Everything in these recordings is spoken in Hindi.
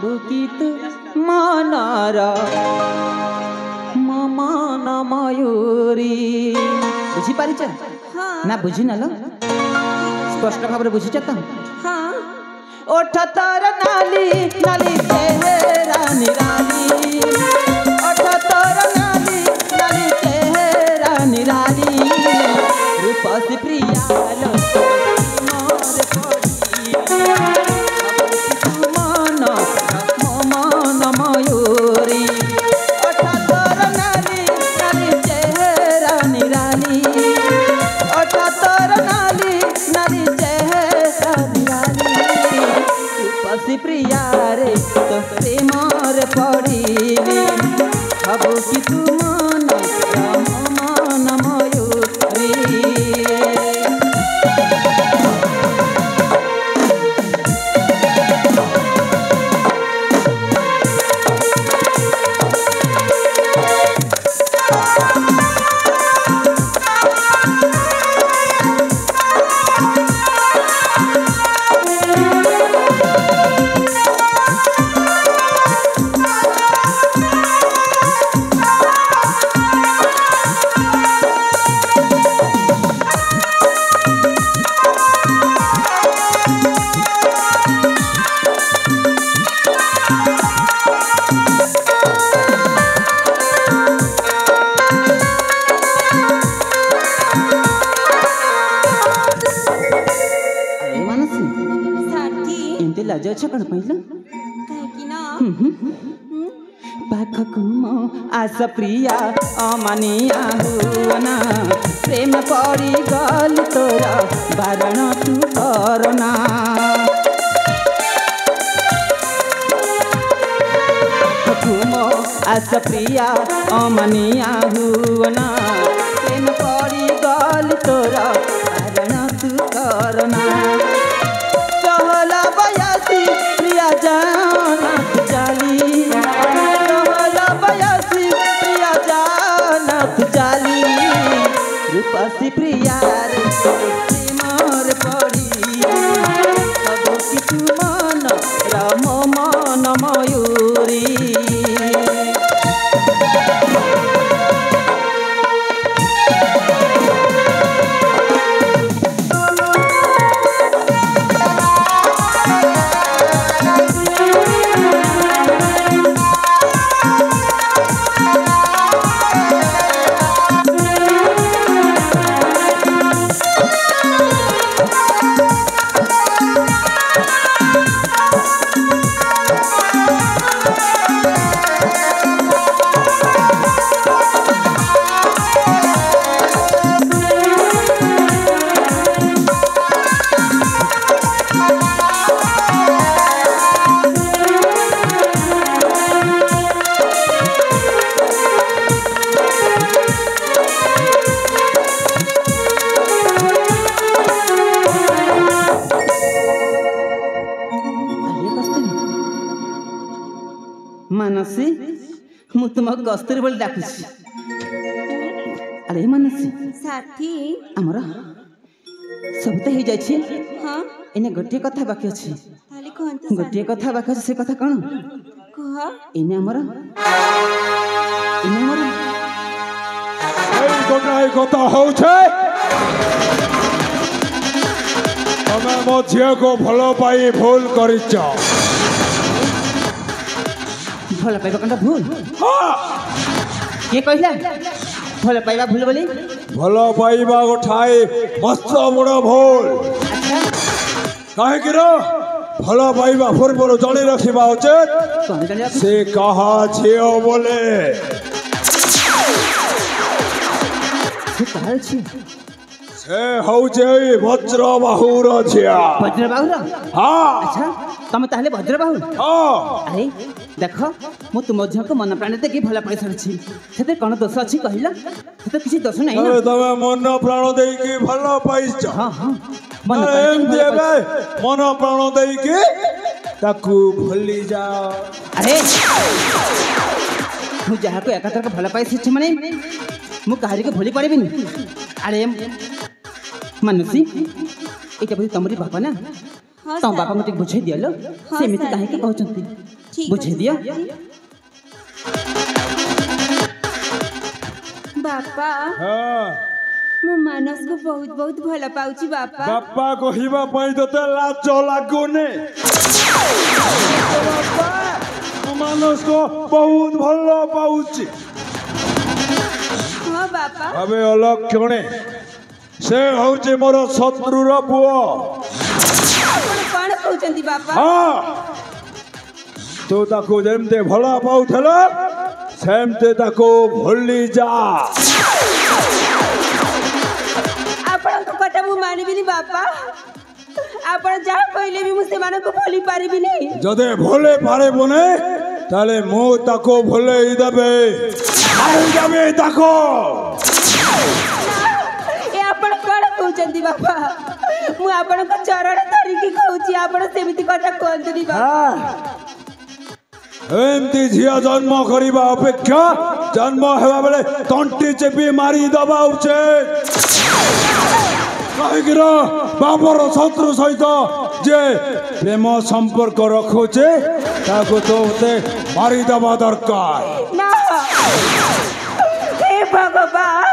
बुकी तू मानारा मन मयूरी बुझी पारिच ना बुझी ना लो स्पष्ट भाव रे बुझी तो हाँ ओठ तोर नाली नाली चेहरा निराली ओठ तोर नाली नाली चेहरा निराली रूप से प्रिया लो मोर पड़ी मन मन मयूरी ओठ तोर नाली नाली चेहरा निराली ओठ तोर नाली नाली चेहरा निराली पसी प्रिया रे तो प्रेमर पड़ी हबो कि तू मन मन मयूरी लाजो छकण पहिला कहीं ना पाखकु मो आस प्रिया अमानिया हुना प्रेम पड़ी गल तोरा बारण तू करना पाखकु मो आस प्रिया अमानिया हुना प्रेम पड़ी गल तोरा बारण तू करना प्रिया जानत जाली रहला बयासी प्रिया जानत जाली रूपसी प्रिया रे प्रेमर पड़ी अब कि तू मन राम मन मयूरी मानसी मु तुमक कस्तूरी बोली डाकुची अरे मानसी साथी हमर सब तो हो जाइए हाँ एने गोटे कथा बाकी अछि ताली कहंत गोटे कथा बाकी अछि से कथा कोन कह एने हमर এই গোটাই কথা হচ্ছে তুমি মো ঝিওকে ভাল পাই ভুল করিছ भल पाइबा कंटा भूल हाँ के कहला भल पाइबा भूल बोली ভাল পাইবা গোটাই মস্ত বড় ভুল কাহে रो ভাল পাইবা पूर्व জানি রাখিবা উচিত সে কাহা ঝিও বলে से कहल छी से हौचे वज्रबाहुर झिया वज्रबाहुर हाँ अच्छा तमे ताहले वज्रबाहु हाँ अरे देख मु तुम झक मन प्राण देखि भल पाइ सरछि सेते कोन दोष अछि कहिला सेते किछि दोष नै ना तमे मन प्राण देई की भल पाइछ हां हां मन प्राण देई की ताकू भूली जाओ अरे मु जहा को एकातर के भल पाइ सरछि माने मु कहारी के भूली पारिबिनी अरे मानसी एटा बुझी तमरी भावना हाँ तुम सर। बापा मुझे बुझे दिया लो हाँ सेमिति सर। काहे के कहउचंती ठीक बुझे अछि दिया सर। बापा ହଁ ମୁଁ ମାନସକୁ ବହୁତ ବହୁତ ଭଲ ପାଉଛି ବାପା। ବାପା କହିବା ପାଇଁ ତତେ ଲାଜ ଲାଗୁନି ବାପା ମୁଁ ମାନସକୁ ବହୁତ ଭଲ ପାଉଛି ହଁ ବାପା ଏବେ ଅଲକ୍ଷଣେ ସେ ହଉଛି ମୋର ଶତ୍ରୁର ପୁଅ ଆପଣ କଣ କହୁଛନ୍ତି ବାପା? ହଁ ତୁ ତାକୁ ଯେମିତି ଭଲ ପାଉଥିଲ ସେମିତି ତାକୁ ଭୁଲି ଯା ଆପଣଙ୍କ କଥା ମୁଁ ମାନିବିନି ବାପା। ଆପଣ ଯାହା କହିଲେ ବି ମୁଁ ସେମାନଙ୍କୁ ଭୁଲି ପାରିବିନି। ଯଦି ଭୁଲି ପାରିବୁନି ତାହେଲେ ମୁଁ ତାକୁ ଭୁଲେଇ ଦେବି ମାରିଦେବି ତାକୁ ଏ ଆପଣ କଣ କହୁଛନ୍ତି ବାପା? ମୁଁ ଆପଣଙ୍କ ଚରଣ ଧରିକି କହୁଛି ଆପଣ ସେମିତି କଥା କୁହନ୍ତୁନି ବାପା। ଏମିତି ଝିଅ ଜନ୍ମ କରିବା ଅପେକ୍ଷା ଜନ୍ମ ହେବା ବେଳେ ତଣ୍ଟି ଚେପି ମାରିଦେବା ଉଚିତ କାହିଁକି ନା ବାପର ଶତ୍ରୁ ସହିତ ଯେ ପ୍ରେମ ସମ୍ପର୍କ ରଖୁଛେ ତାକୁ ତୋତେ ମାରିଦେବା ଦରକାର ନା ହେ ଭଗବାନ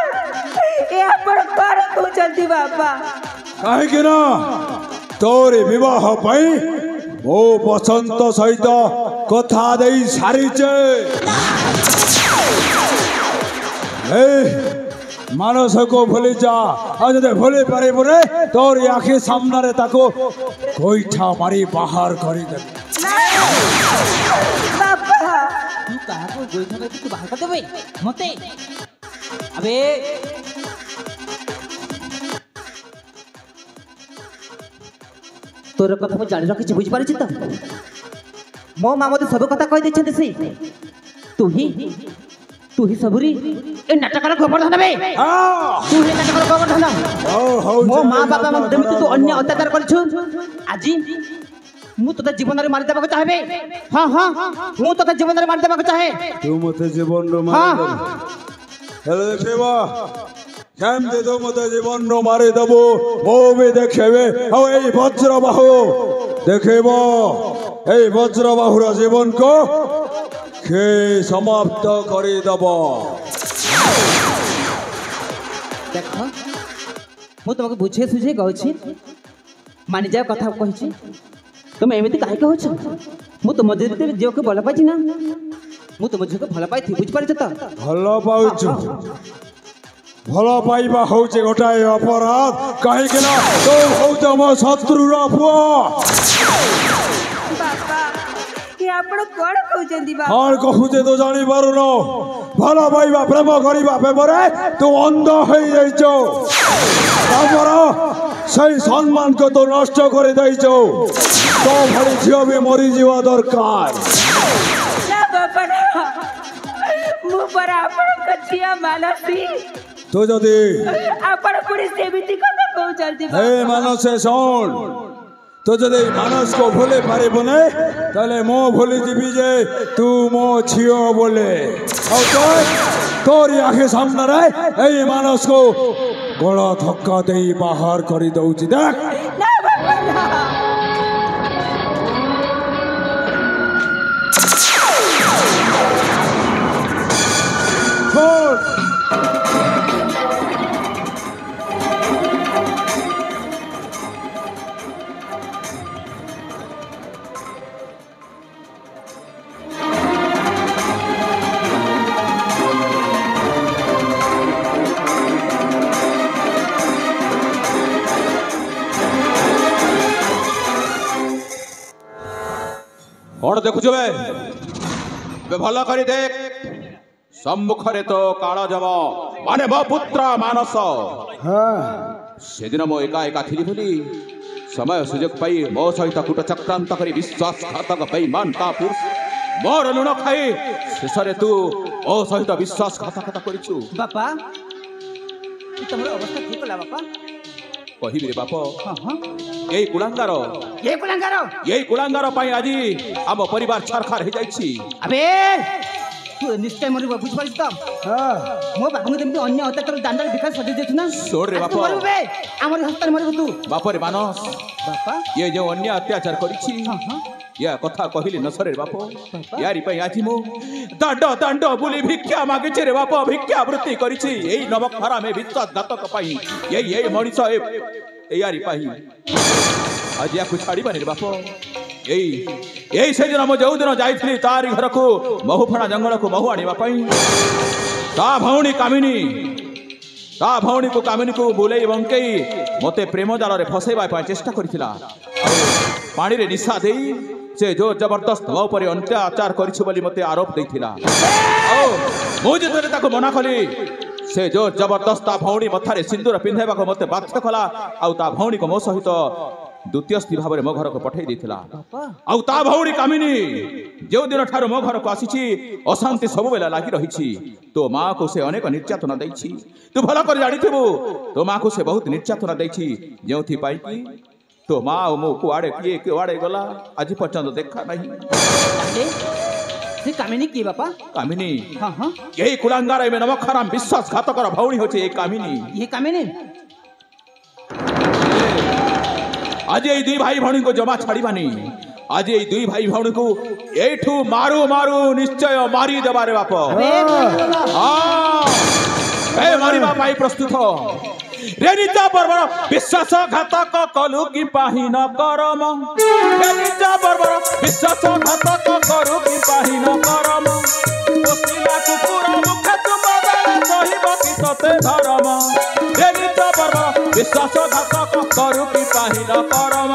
ଏ ଆପଣ କଣ କହୁଛନ୍ତି ବାପା? କାହିଁକି ନା ତୋରି ବିବାହ ପାଇଁ ମୋ ବସନ୍ତ ସହିତ କଥା ଦେଇ ସାରିଛେ ମାନସକୁ ଭୁଲି ଯା ଆଉ ଯଦି ଭୁଲି ପାରିବୁନି ତୋରି ଆଖି ସାମ୍ନାରେ ତାକୁ ଗୋଇଠା ମାରି ବାହାର କରିଦେବି ବାପା तू काहाको गोइठा में तू बाहर कर देबे मते अबे तोर कथा मैं जानि रखिछि बुझि पारिछि त मो मां मते सब कथा कहि दैछन्ते से तू ही सबुरी ए नाटकर गोवर्धन बे तू ही नाटकर गोवर्धन मो मां बाबा मन देमति तू अन्य अत्याचार करछु आजी मु तोते जीवन रे मारि देबाक चाहबे हां हां मु तोते जीवन रे मारि देबाक चाहे तू मते जीवन रो मारि दे हेलो देखबा केमते तू मते जीवन रो मारि देबो मो भी देखबे औ ए वज्र बाहु देखबो ए वज्र बाहुर जीवन को के समाप्त करि देबो देख मु तुमको बुझे सुझे कहछि मानि जाओ कथा कहछि तुम एमिति काहे कहछ मु तुम जेते जो के भल पाइछि ना मु तुम जो के भल पाइथि बुझ पारिछ त भल पाउछु भल पाइबा होचे गोटाए अपराध काहेकि ना तो होत मो शत्रुर पुओ बापा ये आपण कौन कहउଛନ୍ତି बापा? कौन कहूचे तो जानी पारुन भल पाइबा प्रेम करिबा पेपरे तू अंध होई जाइछो तमर सही सम्मान को तो नष्ट कर दैछो तो भली झियो भी मरी जीवा दरकार ना बापा ना मु पर आपणक झिया मानसी तो जदी आपण पुरी सेमिति କଥା कहउଛନ୍ତି हे मानसे सुन तो जदि मानस को भूले पारिबने ताले मो भूली जीवी जे तू मो छियो बोले और तोरी आखे सामने रे ए मानस को बड़ा धक्का दे बाहर करी दउची देख ना बापा ना छोड़ कौन देखुच बे भल कर देख सम्मुखरे तो काल जम माने मो पुत्र मानस से दिन मो एका एका थिली बोली समय सुजोग पाई मो सहित कूट चक्रांत कर विश्वासघातक बेईमान का पुरुष मोर लुण खाई शेष तू मो सहित विश्वासघातकता करिछु बापा तमरो अवस्था ठीक होला बापा कहिबि रे बाप हां हां एई कुलांगार ये कुलांगार पाई आज आम परिवार छारखार हो जाइछि अबे तू निश्चय मरिब बुझिपारिस त हां मो बाबू जेमति अन्य अत्याचार दांडर विकास सजे देछ ना छोड़ रे बापा मरिब बे हमर हस्तार मरिब तू बाप रे मानस बापा ये जो अन्य अत्याचार करिछि हां या कथा कहली न सरे बाप यारी पई आछि मो दांड दांड बुली भिक्षा मागिछि रे बाप भिक्षा वृत्ति करिछि एई नवखरा में विश्वासघातक पई ये मଣିଷ ए यारी पई आज या कुछ छाड़ी बने रे बाप एई से दिन मो जो दिन जाइथली तारी घर को महुफणा जंगल को महु आनिबा पई ता भौणी कामिनी को बुलेई बंकेई मते प्रेम जाल रे फसेबा पई चेष्टा करिथिला पानी रे निशा देई से जो जबरदस्त मो पर अत्याचार करिछु बोली मते आरोप देथिला ओ मो जेतरे ताको मना खली से जो जबरदस्त भौणी मथारे सिंदूर पिंधाइबा को मते बाध्य कला आउ ता भौणी को मो सहित द्वितीय स्त्री भाव मो घर को पठै देथिला आउ ता भौणी कामिनी जो दिन ठारो मो घर को आसीछि अशांति सब बेला लागि रहिछि तो मां को से अनेक निर्यातना दैछि तू भला कर जानिथिबु तो मां को से बहुत निर्यातना दैछि जेउथि पाई कि तो मां ओ मो कुआड़े किए कुआड़े गला आज पर्यंत देखा नहीं से कामिनी की बापा कामिनी हां हां यही कुलांगार में नवखराम विश्वासघातकर भौणी होचे ए कामिनी ये कामिनी आज ये दुई भाई भौणी को जमा छाड़ीबानी आज ये दुई भाई भौणी को एठू मारू मारू निश्चय मारी देबा रे बाप हां ए मारी बाप आई प्रस्तुत हो रेनिता बर्बर विश्वासघातक कलु की पाही न करम रेनिता बर्बर विश्वासघातक करू की पाही न करम ओसिला कुकुर मुख तुमबाला सहिब की तते धरम रेनिता बर्बर विश्वासघातक करू की पाही न करम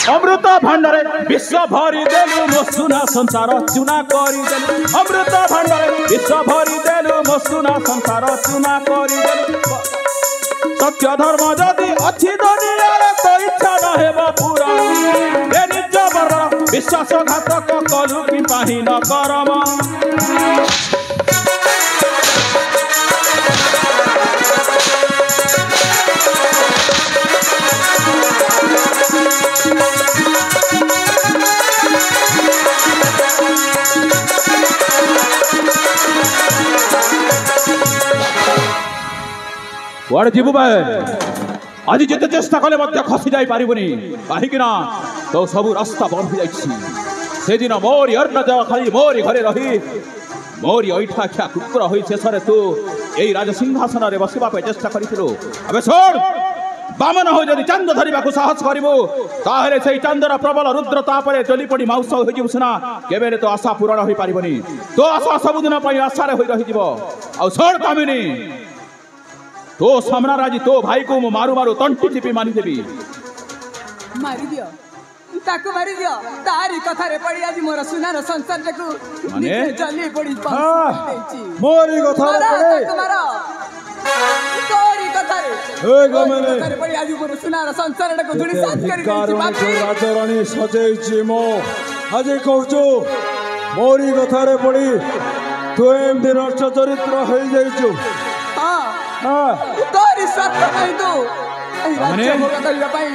अमृत भंडारे विश्व भरी देलु मो सुना संसार चुना करी देलु अमृत भंडारे विश्व भरी देलु मो सुना संसार चुना करी देलु सत्य धर्म जदि अछि दुनिया रे तो इच्छा न हेबो पूरा ए निज बर विश्वासघातक कलु की पाही न करम वाड़ जीवु भाई आज जिते चेष्टा कले मध्य खसी जाई पारिबनी काहेकि ना तो सब रास्ता बंद हो जाइछि से दिन मोरी अर्ण जा खाली मोरी घरे रही मोरी ऐठा ख्या कुकुर होई शेषरे तू एई राज सिंहासन रे बसिबा पे चेष्टा करिथिलु अबे छोड़ बामन हो जदि चंद धरिबा को साहस करिबो ताहेले सेई चंदर प्रबल रुद्र तापरे जली पड़ी माउस हो जिवु सुना केबेले तो आशा पूर्ण होई पारिबनी तो आशा सब दिन पई आशा रे होई रहि जिवो आ छोड़ कामिनी तो सामना राजी तो भाई को मु मारू मारू तंटी टिपी मारी देबी मारी दियो ताको मारी दियो तारी कथा रे पड़ी आज मोर सुनार संसार को माने जली पड़ी मोरी कथा रे पड़े ताको मारो तोरी कथा रे ए गमेने कथा रे पड़ी आज मोर सुनार संसार को धुनी साथ करी कारणके राजरानी सजेइछि मो आज कहजो मोरी कथा रे पड़ी तो एम दिन चरित्र हो जाइछु हां तोरी सत्य नहीं तू राज्य भोग करिया पाई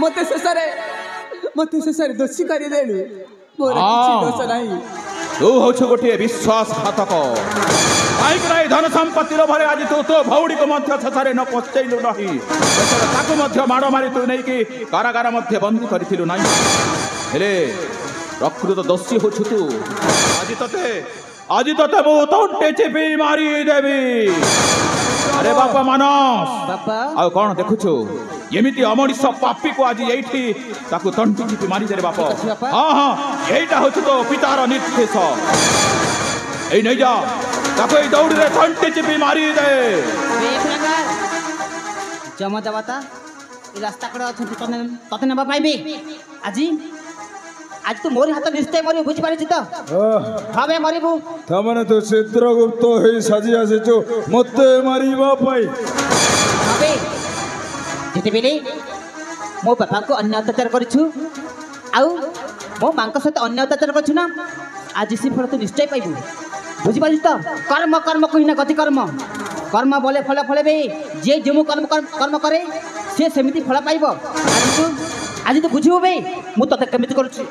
मते शेषरे दोषी करी देलु मोर किछि दोष नहीं तू होछ गोटे विश्वासघातक काईक नाही धन संपत्ति रो भरे आज तू तो भौडी को मध्य शेषरे न पछैलु नहीं ताको मध्य माड़ मारी तू नै कि कारागार मध्य बंदी करिथिलु नाही हेले प्रकृत दोषी होछ तू आज तते मु तंटे चिपी मारी देबी अरे बापा मानस बापा आ कौन देखुछु एमिति अमनिष पापी को आज एठी ताकू तंटी चिपी मारी दे रे बापा हां हां एटा होछ तो पितार निर्देश ए नै जा ताकू ए दौड़ी रे तंटी चिपी मारी दे एक नगर जमा जवाता ए रास्ता कड़े अछन तते नेबा पाइबे आज तो मोर हाथ निश्चय मरि बुझ पारि त हवे मरिबु तमने तो चित्रगुप्त हे साजी आसे जो मते मारिबा पाई हवे ଯେତେବେଳେ ମୋ ବାପାଙ୍କୁ ଅନ୍ୟ ଅତ୍ୟାଚାର କରିଛୁ ଆଉ ମୋ ମାଙ୍କ ସହିତ ଅନ୍ୟ ଅତ୍ୟାଚାର କରିଛୁ ନା ଆଜି ସେ ଫଳ ତୁ ନିଶ୍ଚୟ ପାଇବୁ ବୁଝିପାରିଛୁ ତ କର୍ମ କର୍ମ କହିନା ଗତି କର୍ମ କର୍ମ ବଲେ ଫଳ ଫଳେବେ ଯିଏ ଯେଉଁ କର୍ମ କରେ ସେ ସେମିତି ଫଳ ପାଇବ ଆଜି ତୁ ବୁଝିବୁ ବେ ମୁଁ ତତେ କେମିତି କରୁଛି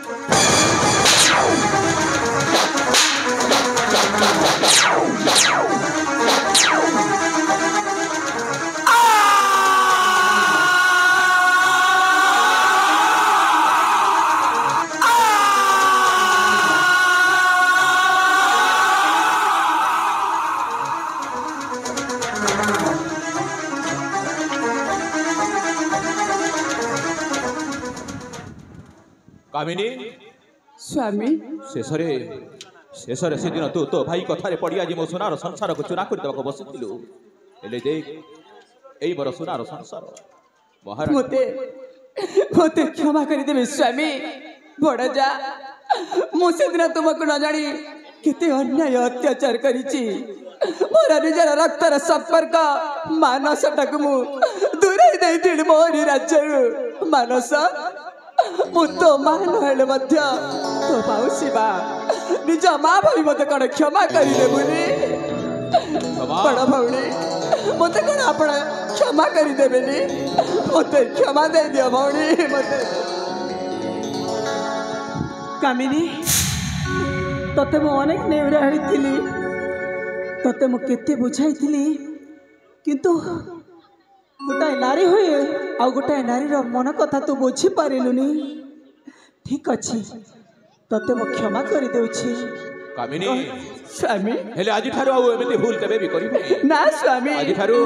कामिनी स्वामी शेषरे शेषरे से दिन तू तो भाई कथारे पड़ी आज मो सुनार संसार को चुना कर देबा बसिथिलु एले देख एई बर सुनार संसार महाराज मोते मोते क्षमा कर देबे स्वामी बड़ जा मो से दिन तुमको न जानी केते अन्याय अत्याचार करिछि मोर निजर रक्तर संपर्क मानसटाक मु दूरे देइथिलि मोरी राज्य मानस मु तो मान हेले मध्य तो पाउसी बा निज माँ भाई मत कण क्षमा करी देबुनी बड़ भौणी मते कण आपण क्षमा करी देबेनी मते क्षमा दे दियो भौणी मते कामिनी तते मु अनेक नेवरा होइथिली तते मु केते बुझाइथिली किंतु गोटाए नारी हुए आ गोटाए नारीर मन कथा तू बुझी पारिलुनी ठीक अच्छी तते मु क्षमा कर देउछि कामिनी स्वामी हेले आज थारो आउ एमिति भूल केबे भी करिबे ना स्वामी आज थारो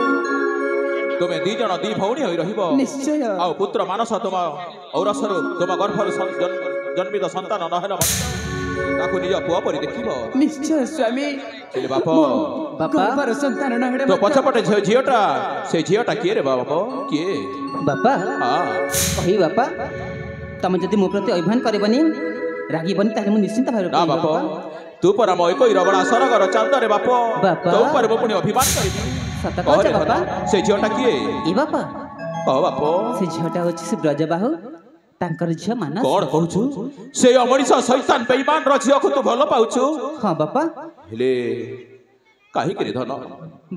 तुमे दी जण दी भौणी होई रहिबो निश्चय आ पुत्र मानस तुम औरसरु तुम गर्भर जन्मित संतान नहेला ताको निज पुआ परि देखिबो निश्चय स्वामी हेले बाप गर्भर संतान नहेडे तो पछपटे झियोटा से झियोटा किए रे बाप किए बापा हां कही बापा तमे जदि मो प्रति अभिमान करबनी रागीबनी ताले मु निश्चिंत भाବରେ ना बाप तू पर म एकई रबड़ा सरगर चांद रे बाप बापा। तो पर मु पुनी अभिमान करबी सत कहछ बापा से झियोटा किए ए बापा ओ बाप से झियोटा होछि से ब्रजबाहु तांकर झियो मानस कोन कहूछु से अमनिष शैतान बेईमान र झियो को तू भलो पाउछु हां बापा हेले काहे के धन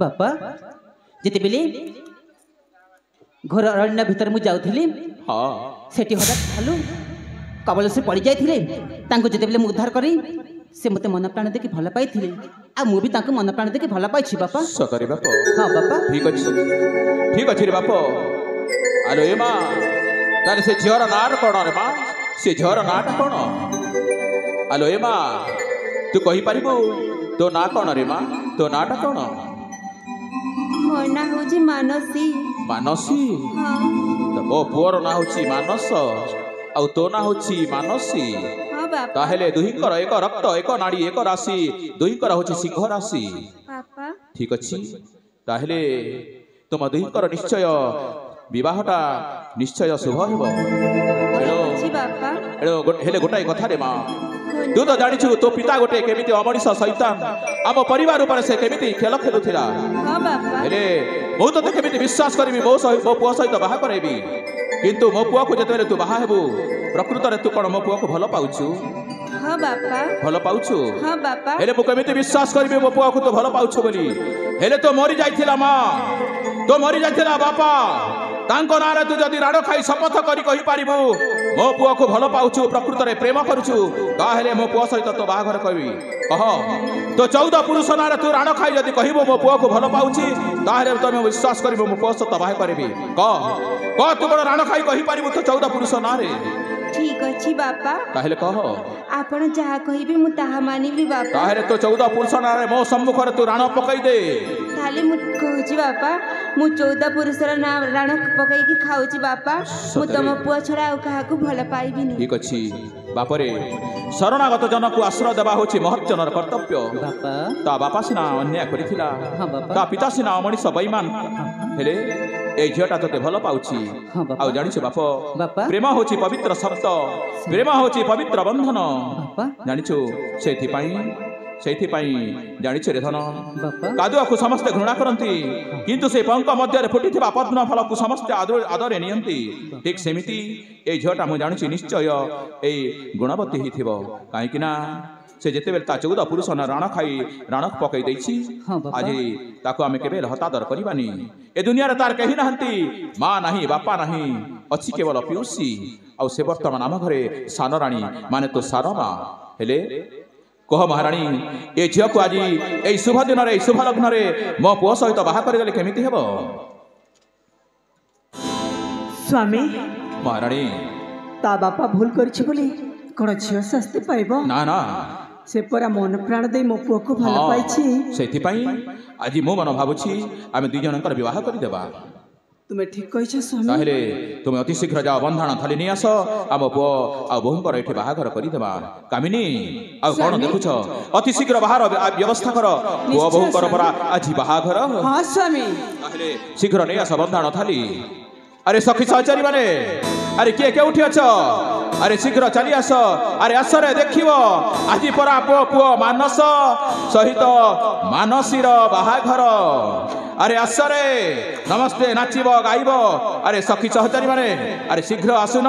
बापा जेते बेले घर अरण्य भीतर मु जाउथिली हां सेठी हठात खालु कबल से पड़ जाइथिले तांको जेते बेले मु उद्धार करी से मते मन प्राण देखि भला पाइथिले आ मु भी तांको मन प्राण देखि भला पाइछि बापा सतरे बाप हां बापा ठीक अछि रे बाप आलो ए मां ताले से झियोर नाट कोन रे मां से झियोर नाट कोन आलो ए मां तू कहि परिबो तो ना कोन रे मां तो नाट कोन मोर ना होची मानसी मानसी हाँ तो मो पुअर ना होची मानस आ तो ना होची मानसी हाँ बापा ताहेले दुहिंकर एक रक्त एक नाड़ी एक राशि दुहिंकर होची सिंह राशि पापा ठीक अछि ताहेले तुम दुहिंकर निश्चय विवाहटा निश्चय शुभ हेबो जी बापा हेले गोटाई कथा रे मां तू तो जानिछु तो पिता गोटे केमिति अमनिष शैतान आम परिवार ऊपर से केमिति खेल खेलुथिला हाँ बापा हेले मु तो केमिति विश्वास करबी मो पुआ सहित बाहा करेबी किंतु मो पुआ को जेतेले तू बाहा हेबू प्रकृत रे तू कोन मो पुआ को भलो पाउछु हाँ बापा भलो पाउछु हाँ बापा हेले मु केमिति विश्वास करबी मो पुआ को तो भलो पाउछु बोली हेले तो मरि जाइथिला मां तो मरि जाइथिला बापा तांको नारे तू जदि राड़ खाई शपथ करी कहि पारिबू मो पुआ को भलो पाउछु प्रकृत रे प्रेम करूछु ताहेले मो पुआ सहित तो बाहाघर करबी कह तो 14 पुरुष नारे तू राड़ खाई जदि कहिबो मो पुआ को भलो पाउछि ताहेले तमे विश्वास करबो मो पुआ सहित बाहा करबी कह तू कोन राड़ खाई कहि पारिबू तो 14 पुरुष नारे ठीक अच्छी बापा ताहेले कह आपण जहाँ कहिबे मु ताहा मानिबी बापा ताहेले तो 14 पुरुष नारे मो सम्मुख रे तू राण पकई दे ताले मु कहूची बापा मु 14 पुरुषर ना राण पकई की खाऊची बापा मु तम पुआ छड़ा आ काहा को भल पाइबी नि ठीक अछि बापरे शरणागत जन को आश्रय देबा होछि महत जनर कर्तव्य बापा ता बापा सिना अन्याय करिथिला हाँ बापा ता पिता सिना अमनिष बेईमान हेले ए झियोटा तते भलो पाउछि हाँ बापा। आ जानिछ बाप बापा। प्रेम होछि पवित्र शब्द प्रेम होछि पवित्र बंधन बापा जानिछु सेथि पई ସେଇଥିପାଇଁ ଜାଣିଛୁ ରେ ଧନ ବାପା କାଦୁଆକୁ ସମସ୍ତେ ଘୃଣା କରନ୍ତି କିନ୍ତୁ ସେ ପଙ୍କ ମଧ୍ୟରେ ଫୁଟିଥିବା ପଦ୍ମ ଫଳକୁ ସମସ୍ତେ ଆଦରେ ନିଅନ୍ତି ଠିକ୍ ସେମିତି ଏଇ ଝିଅଟା ମୁଁ ଜାଣୁଛି ନିଶ୍ଚୟ ଏଇ ଗୁଣବତୀ ହେଇଥିବ କାହିଁକି ନା ସେ ଯେତେବେଳେ ତା 14 ପୁରୁଷ ରାଣ ପକାଇ ଦେଇଛି ଆଜି ତାକୁ ଆମେ କେବେ ହତାଦର କରିବାନି ଏ ଦୁନିଆରେ ତାର କେହି ନାହାନ୍ତି ମା ନାହିଁ ବାପା ନାହିଁ ଅଛି କେବଳ ପିଉସୀ ଆଉ ସେ ବର୍ତ୍ତମାନ ଆମ ଘରେ ସାନରାଣୀ ମାନେ ତ ସାରମା ହେଲେ କହ ମହାରାଣୀ ଏ ଝିଅକୁ ଆଜି ଏଇ ଶୁଭ ଦିନରେ ଏଇ ଶୁଭ ଲଗ୍ନରେ ମୋ ପୁଅ ସହିତ ବାହା କରିଦେଲେ କେମିତି ହେବ ସ୍ୱାମୀ ମହାରାଣୀ ତା ବାପା ଭୁଲ କରିଛି ବୋଲି କଣ ଝିଅ ଶାସ୍ତି ପାଇବ ନା ନା ସେ ପରା ମନ ପ୍ରାଣ ଦେଇ ମୋ ପୁଅକୁ ଭଲ ପାଇଛି ସେଥିପାଇଁ ଆଜି ମୁଁ ମନ ଭାବୁଛି ଆମେ ଦୁଇ ଜଣଙ୍କର ବିବାହ କରିଦେବା ତୁମେ ଠିକ କହିଛ ସ୍ୱାମୀ ତାହେଲେ ତୁମେ ଅତି ଶୀଘ୍ର ଯାଅ ବନ୍ଧାଣ ଥାଲି ନେଇ ଆସ ଆମ ପୁଅ ଆଉ ବୋହୂଙ୍କର ଏଠି ବାହାଘର କରିଦେବା କାମିନୀ ଆଉ କଣ ଦେଖୁଛ ଅତି ଶୀଘ୍ର ବାହାର ବ୍ୟବସ୍ଥା କର ପୁଅ ବୋହୂଙ୍କର ପରା ଆଜି ବାହାଘର ହଁ ସ୍ୱାମୀ ତାହେଲେ ଶୀଘ୍ର ନେଇ ଆସ ବନ୍ଧାଣ ଥାଲି ଆରେ ସଖୀ ସହଚାରୀ ମାନେ ଆରେ କିଏ କେଉଁଠି ଅଛ ଆରେ ଶୀଘ୍ର ଚାଲି ଆସ ଆରେ ଆସରେ ଦେଖିବ ଆଜି ପରା ପୁଅ ମାନସ ସହିତ ମାନସୀର ବାହାଘର ଆରେ ଆସରେ ସମସ୍ତେ ନାଚିବ ଗାଇବ ଆରେ ସଖୀ ସହଚାରୀ ମାନେ ଆରେ ଶୀଘ୍ର ଆସୁନ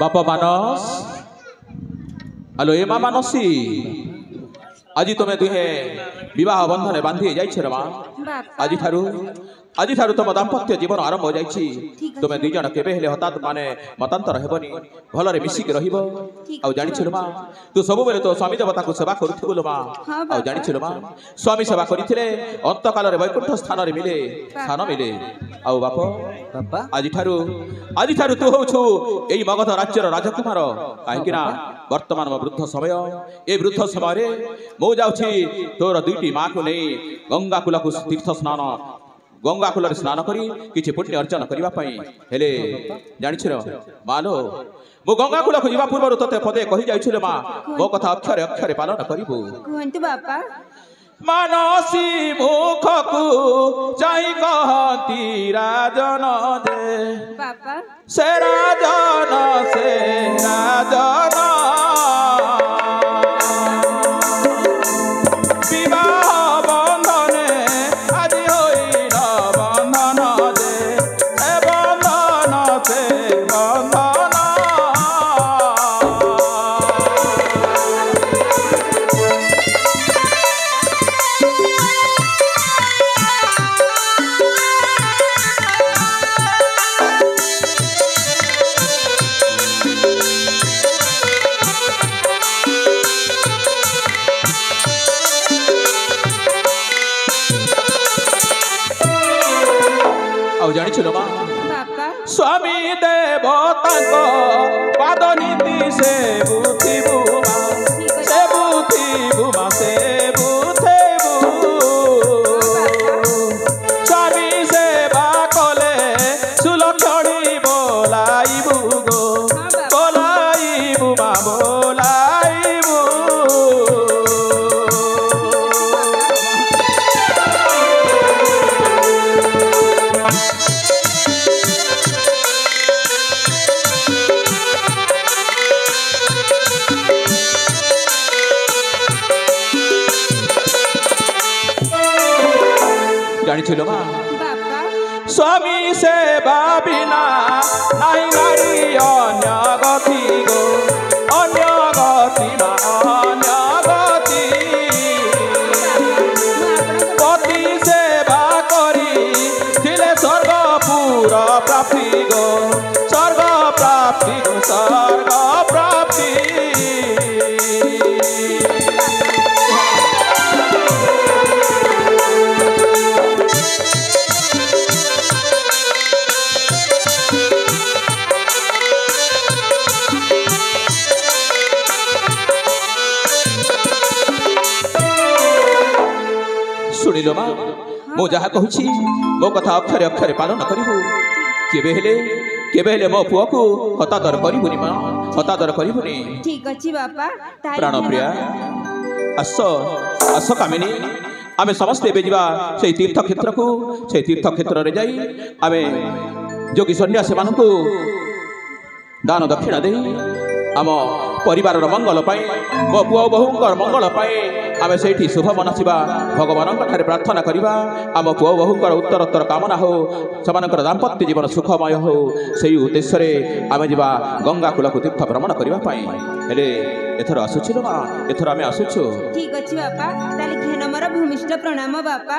बापा मानस आलो ए मा मानसी आज तुम दुहे विवाह बंधन बांधी जाइछ रे मा आज ठारू तुम दाम्पत्य जीवन आरंभ हो जाइछि तुमे दुई जण केबे हेले हठात माने मतांतर हेबनी भलरे मिसिक रहिबो आ जानिछलो मा तू सब बेले तो स्वामी देवता को सेवा करूथिबो मा आ जानिछलो मा स्वामी सेवा करिथिले अंत काल रे वैकुंठ स्थान रे मिले स्थान मिले आ बापा आज ठारू तू होछु एई मगध राज्यर राजकुमार काहेकि ना वर्तमान वृद्ध समय ए वृद्ध समय रे मो जाउछि तोर दुईटी मां को नै गंगा कुल को तीर्थ स्नान गंगा कूल स्नान करी किछि पुण्य अर्जन करबा पई हेले जानिछ रे मालो मो गंगा कूल को जीवा पूर्व तते पदे कहि जाइछले मा मो कथा अक्षरे अक्षरे पालन करिबो कहंतु बापा मानसी मुख को चाहि कहती राजन दे बापा से राजन ଆଉ ଜାଣିଛୁ ଲୋ ମା ବାପା ସ୍ୱାମୀ ଦେବତାଙ୍କ ପାଦ ନୀତି ସେ ବୁଥିବୁ ମା ସେ ବୁଥିବୁ ମା ସେ ବୁଥିବୁ ସ୍ୱାମୀ ସେବା କଲେ ସୁଲକ୍ଷଣୀ ବୋଲାଇବୁ ଗୋ ବୋଲାଇବୁ ମା ବୋଲାଇବୁ ଜାଣିଛୁ ଲୋ ମା ବାପା ସ୍ୱାମୀ ସେବା ବିନା ନାହିଁ ନାରୀ ଅନ୍ୟ ଗତି ଗୋ ଅନ୍ୟ ଗତି ମା ଅନ୍ୟ ଗତି ପତି ସେବା କରି ଥିଲେ ସ୍ୱର୍ଗପୁର ପ୍ରାପ୍ତି ଗୋ ସ୍ୱର୍ଗ ପ୍ରାପ୍ତି ଗୋ ସ୍ୱର୍ଗ ପ୍ରାପ୍ତି ଶୁଣିଲ ମା ମୁଁ ଯାହା କହୁଛି ମୋ କଥା ଅକ୍ଷରେ ଅକ୍ଷରେ ପାଳନ କରିବୁ କେବେ ହେଲେ ମୋ ପୁଅକୁ ହତାଦର କରିବୁନି ମା ହତାଦର କରିବୁନି ଠିକ ଅଛି ବାପା ପ୍ରାଣପ୍ରିୟା ଆସ ଆସ କାମିନୀ ଆମେ ସମସ୍ତେ ଏବେ ଯିବା ସେଇ ତୀର୍ଥକ୍ଷେତ୍ରକୁ ସେଇ ତୀର୍ଥକ୍ଷେତ୍ରରେ ଯାଇ ଆମେ ଯୋଗୀ ସନ୍ନ୍ୟାସୀମାନଙ୍କୁ ଦାନ ଦକ୍ଷିଣା ଦେଇ ଆମ ପରିବାରର ମଙ୍ଗଳ ପାଇଁ ମୋ ପୁଅ ବୋହୂଙ୍କର ମଙ୍ଗଳ ପାଇଁ ଆମେ ସେଇଠି ଶୁଭ ମନାସିବା ଭଗବାନଙ୍କ ଠାରେ ପ୍ରାର୍ଥନା କରିବା ଆମ ପୁଅ ବୋହୂଙ୍କର ଉତ୍ତରୋତ୍ତର କାମନା ହେଉ ସେମାନଙ୍କର ଦାମ୍ପତ୍ୟ ଜୀବନ ସୁଖମୟ ହେଉ ସେହି ଉଦ୍ଦେଶ୍ୟରେ ଆମେ ଯିବା ଗଙ୍ଗା କୂଳକୁ ତୀର୍ଥ ଭ୍ରମଣ କରିବା ପାଇଁ ହେଲେ ଏଥର ଆସୁଛୁ ନା ଏଥର ଆମେ ଆସୁଛୁ ଠିକ ଅଛି ବାପା ତାହେଲେ ଘେନ ମୋର ଭୂମିଷ୍ଠ ପ୍ରଣାମ ବାପା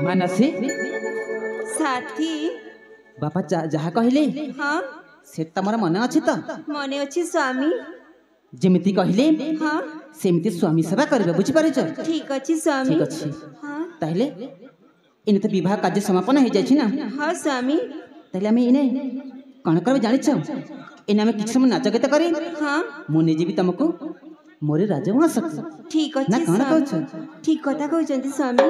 ମାନସୀ ସାଥୀ ବାପା ଯାହା କହିଲେ ହଁ ସେଟା ମୋର ମନେ ଅଛି ତ ମନେ ଅଛି ସ୍ୱାମୀ ଯେମିତି କହିଲେ ହଁ ସେମିତି ସ୍ୱାମୀ ସେବା କରିବେ ବୁଝିପାରୁଛ ଠିକ ଅଛି ସ୍ୱାମୀ ଠିକ ଅଛି ହଁ ତାହେଲେ ଏନେ ତ ବିବାହ କାର୍ଯ୍ୟ ସମାପନ ହେଇଯାଇଛି ନା ହଁ ସ୍ୱାମୀ ତାହେଲେ ଆମେ ଏନେ କ'ଣ କରିବେ ଜାଣିଛ ଏନେ ଆମେ କିଛି ସମୟ ନାଚ ଗୀତ କରି ହଁ ମୁଁ ନେଇଯିବି ତମକୁ ମୋର ରାଜବଂଶ ଠିକ ନା ଅଛି କ'ଣ କହୁଛ ଠିକ କଥା କହୁଛନ୍ତି ସ୍ୱାମୀ